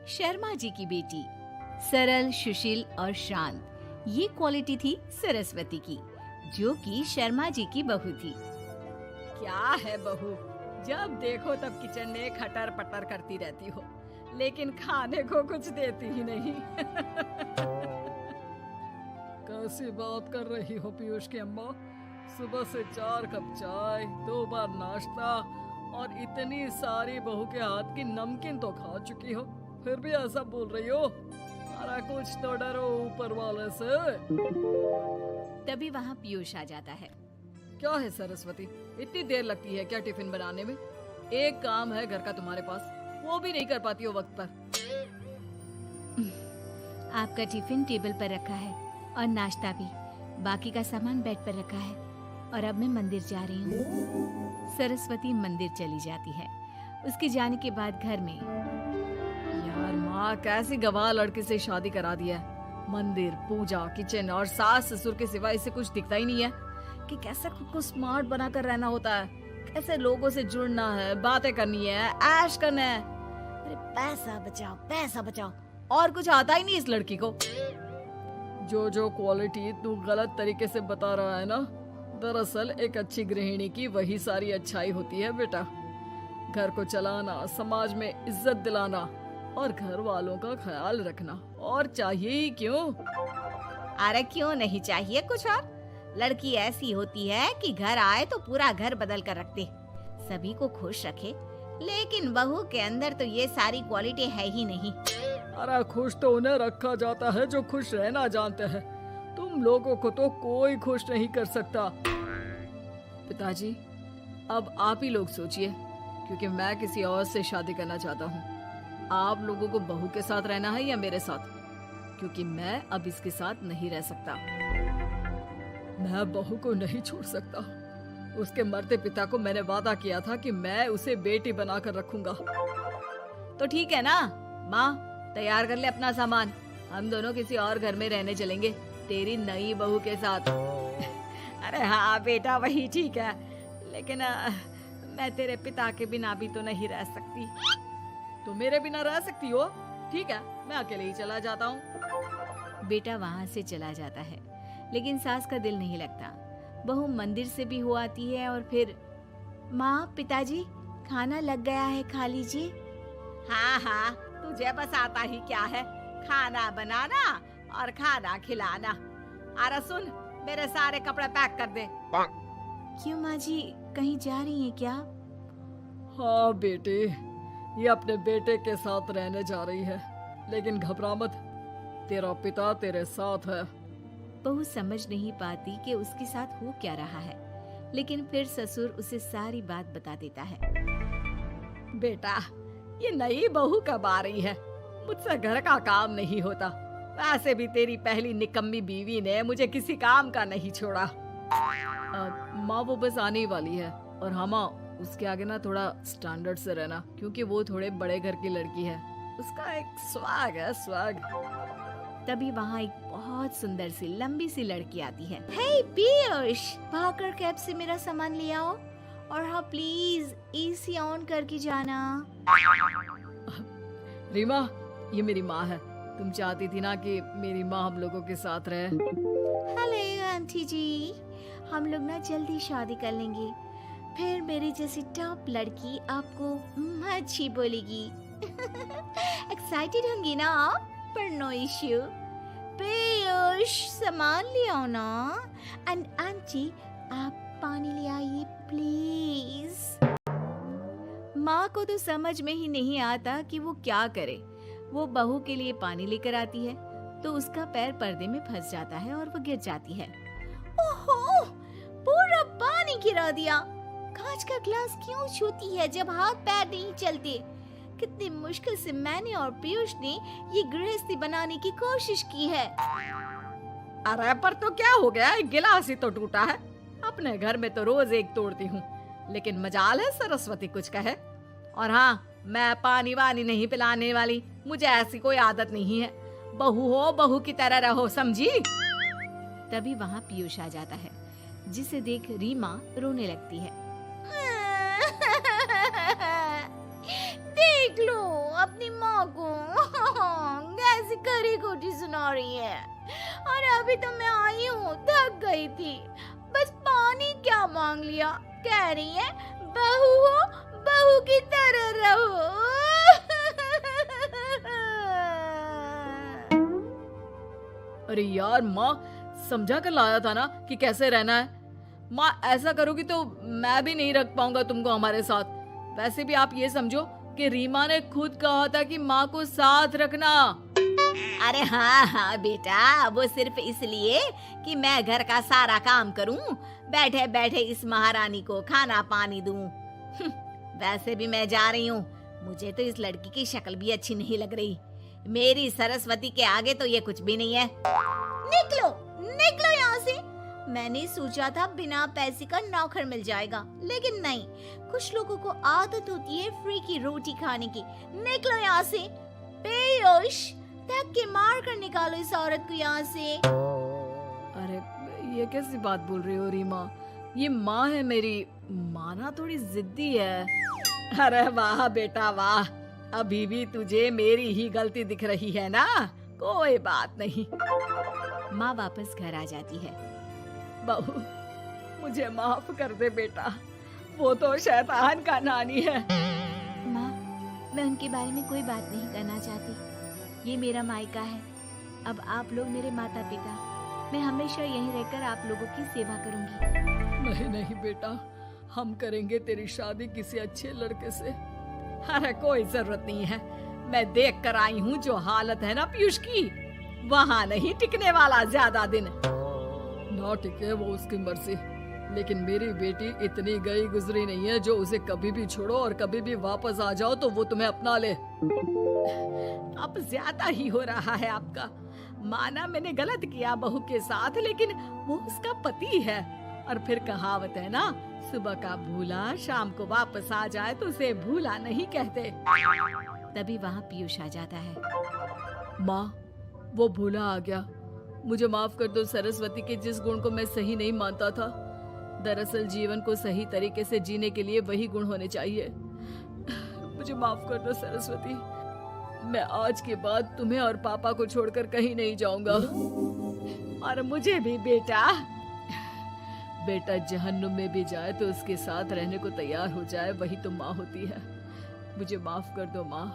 शर्मा जी की बेटी। सरल, सुशील और शांत, ये क्वालिटी थी सरस्वती की, जो कि शर्मा जी की बहू थी। क्या है बहू, जब देखो तब किचन में खटर पटर करती रहती हो, लेकिन खाने को कुछ देती ही नहीं। कैसी बात कर रही हो पीयूष की अम्मा? सुबह से 4 कप चाय, 2 बार नाश्ता और इतनी सारी बहू के हाथ की नमकीन तो खा चुकी हो, फिर भी ऐसा बोल रही हो? अरे कुछ तो डरो ऊपर वाले से। तभी वहाँ पीयूष आ जाता है। क्या है सरस्वती, इतनी देर लगती है क्या टिफिन बनाने में? एक काम है घर का तुम्हारे पास, वो भी नहीं कर पाती हो वक्त पर। आपका टिफिन टेबल पर रखा है और नाश्ता भी, बाकी का सामान बेड पर रखा है और अब मैं मंदिर जा रही हूँ। सरस्वती मंदिर चली जाती है। उसके जाने के बाद घर में, यार माँ कैसी गवाह लड़के से शादी करा दिया है। मंदिर, पूजा, किचन और सास ससुर के सिवा इसे कुछ दिखता ही नहीं है कि कैसे खुद को स्मार्ट बनाकर रहना होता है, कैसे लोगों से जुड़ना है, बातें करनी है, ऐश करना है। अरे पैसा बचाओ और कुछ आता ही नहीं इस लड़की को। जो क्वालिटी तू गलत तरीके से बता रहा है ना, दरअसल एक अच्छी गृहिणी की वही सारी अच्छाई होती है बेटा। घर को चलाना, समाज में इज्जत दिलाना और घर वालों का ख्याल रखना, और चाहिए ही क्यों? अरे क्यों नहीं चाहिए कुछ और? लड़की ऐसी होती है कि घर आए तो पूरा घर बदल कर रख दे, सभी को खुश रखे। लेकिन बहू के अंदर तो ये सारी क्वालिटी है ही नहीं। अरे खुश तो उन्हें रखा जाता है जो खुश रहना जानते हैं। तुम लोगों को तो कोई खुश नहीं कर सकता। पिताजी, अब आप ही लोग सोचिए, क्योंकि मैं किसी और से शादी करना चाहता हूँ। आप लोगों को बहू के साथ रहना है या मेरे साथ? क्योंकि मैं अब इसके साथ नहीं रह सकता। मैं बहू को नहीं छोड़ सकता। उसके मरते पिता को मैंने वादा किया था कि मैं उसे बेटी बनाकर रखूंगा। तो ठीक है ना माँ, तैयार कर ले अपना सामान, हम दोनों किसी और घर में रहने चलेंगे तेरी नई बहू के साथ। अरे हाँ बेटा, वही ठीक है, लेकिन मैं तेरे पिता के बिना भी तो नहीं रह सकती। तो मेरे बिना रह सकती हो? ठीक है, मैं अकेले ही चला जाता हूँ। बेटा वहाँ से चला जाता है, लेकिन सास का दिल नहीं लगता। बहू मंदिर से भी हो आती है और फिर, माँ, पिताजी, खाना लग गया है, खा लीजिए। हाँ, तुझे बस आता ही क्या है, खाना बनाना और खाना खिलाना। अरे सुन, मेरे सारे कपड़े पैक कर दे। क्यों माँ जी, कहीं जा रही हैं क्या? हाँ बेटे, ये अपने बेटे के साथ रहने जा रही है, लेकिन घबरा मत, तेरा पिता तेरे साथ है। बहू समझ नहीं पाती कि उसके साथ हो क्या रहा है, लेकिन फिर ससुर उसे सारी बात बता देता है। बेटा, ये नई बहू कब आ रही है? मुझसे घर का काम नहीं होता। वैसे भी तेरी पहली निकम्मी बीवी ने मुझे किसी काम का नहीं छोड़ा। माँ वो बस आने ही वाली है, और हाँ माँ, उसके आगे ना थोड़ा स्टैंडर्ड से रहना, क्योंकि वो थोड़े बड़े घर की लड़की है। उसका एक स्वैग है, स्वैग। तभी वहाँ एक बहुत सुंदर सी लंबी सी लड़की आती है। हे पीयूष, भागकर कैब से मेरा सामान ले आओ, और हाँ प्लीज एसी ऑन करके जाना। रीमा, ये मेरी माँ है। तुम चाहती थी ना कि मेरी माँ हम लोगों के साथ रहे। हेलो आंटी जी, हम लोग ना जल्दी शादी कर लेंगे, फिर मेरी जैसी टॉप लड़की आपको अच्छी बोलेगी। एक्साइटेड होंगी ना आप? पर नो इश्यू। पीयूष, सामान ले आओ ना। एंड आंटी, आप पानी ले आइए प्लीज। माँ को तो समझ में ही नहीं आता कि वो क्या करे। वो बहू के लिए पानी लेकर आती है तो उसका पैर पर्दे में फंस जाता है और वो गिर जाती है। ओहो, पूरा पानी गिरा दिया। कांच का ग्लास क्यों छूती है जब हाथ पैर नहीं चलते? कितनी मुश्किल से मैंने और पीयूष ने ये गृहस्थी बनाने की कोशिश की है। अरे पर तो क्या हो गया, एक गिलास ही तो टूटा है। अपने घर में तो रोज एक तोड़ती हूँ, लेकिन मजाल है सरस्वती कुछ कहे। और हाँ, मैं पानी वानी नहीं पिलाने वाली, मुझे ऐसी कोई आदत नहीं है। बहू हो, बहू की तरह रहो, समझी? तभी वहाँ पीयूष आ जाता है, जिसे देख रीमा रोने लगती है। देख लो, अपनी माँ माँ को। कैसी खरी खोटी सुना रही है। और अभी तो मैं आई हूँ, थक गई थी, बस पानी क्या मांग लिया। कह रही है बहू हो, बहू की तरह रहो। अरे यार माँ, समझा कर लाया था ना कि कैसे रहना है। माँ ऐसा करोगी तो मैं भी नहीं रख पाऊंगा तुमको हमारे साथ। वैसे भी आप ये समझो कि रीमा ने खुद कहा था कि माँ को साथ रखना। अरे हाँ हाँ बेटा, वो सिर्फ इसलिए कि मैं घर का सारा काम करूं, बैठे बैठे इस महारानी को खाना पानी दूं। वैसे भी मैं जा रही हूँ, मुझे तो इस लड़की की शक्ल भी अच्छी नहीं लग रही। मेरी सरस्वती के आगे तो ये कुछ भी नहीं है। निकलो निकलो यहाँ से। मैंने सोचा था बिना पैसे का नौकर मिल जाएगा, लेकिन नहीं। कुछ लोगों को आदत होती है फ्री की रोटी खाने की। निकलो यहाँ से। बेहोश, धक के मार कर निकालो इस औरत को यहाँ से। अरे ये कैसी बात बोल रही हो रीमा? ये माँ है मेरी, माना थोड़ी जिद्दी है। अरे वाह बेटा वाह, अभी भी तुझे मेरी ही गलती दिख रही है ना? कोई बात नहीं। माँ वापस घर आ जाती है। बहू, मुझे माफ कर दे बेटा, वो तो शैतान का नानी है। माँ, मैं उनके बारे में कोई बात नहीं करना चाहती। ये मेरा मायका है। अब आप लोग मेरे माता पिता। मैं हमेशा यहीं रहकर आप लोगों की सेवा करूंगी। नहीं नहीं बेटा, हम करेंगे तेरी शादी किसी अच्छे लड़के से। अरे कोई जरूरत नहीं है, मैं देख कर आई हूँ जो हालत है ना पीयूष की, वहाँ नहीं टिकने वाला ज्यादा दिन। ना टिके वो उसकी मर्जी, लेकिन मेरी बेटी इतनी गई गुजरी नहीं है जो उसे कभी भी छोड़ो और कभी भी वापस आ जाओ तो वो तुम्हें अपना ले। अब ज्यादा ही हो रहा है आपका। माना मैंने गलत किया बहू के साथ, लेकिन वो उसका पति है। और फिर कहावत है ना, सुबह का भूला शाम को वापस आ जाए तो उसे भूला नहीं कहते। तभी वहाँ पीयूष आ जाता है। माँ, वो भूला आ गया, मुझे माफ कर दो। सरस्वती के जिस गुण को मैं सही नहीं मानता था, दरअसल जीवन को सही तरीके से जीने के लिए वही गुण होने चाहिए। मुझे माफ कर दो सरस्वती, मैं आज के बाद तुम्हें और पापा को छोड़कर कहीं नहीं जाऊंगा। और मुझे भी बेटा। बेटा जहन्नुम में भी जाए तो उसके साथ रहने को तैयार हो जाए, वही तो माँ होती है। मुझे माफ कर दो माँ।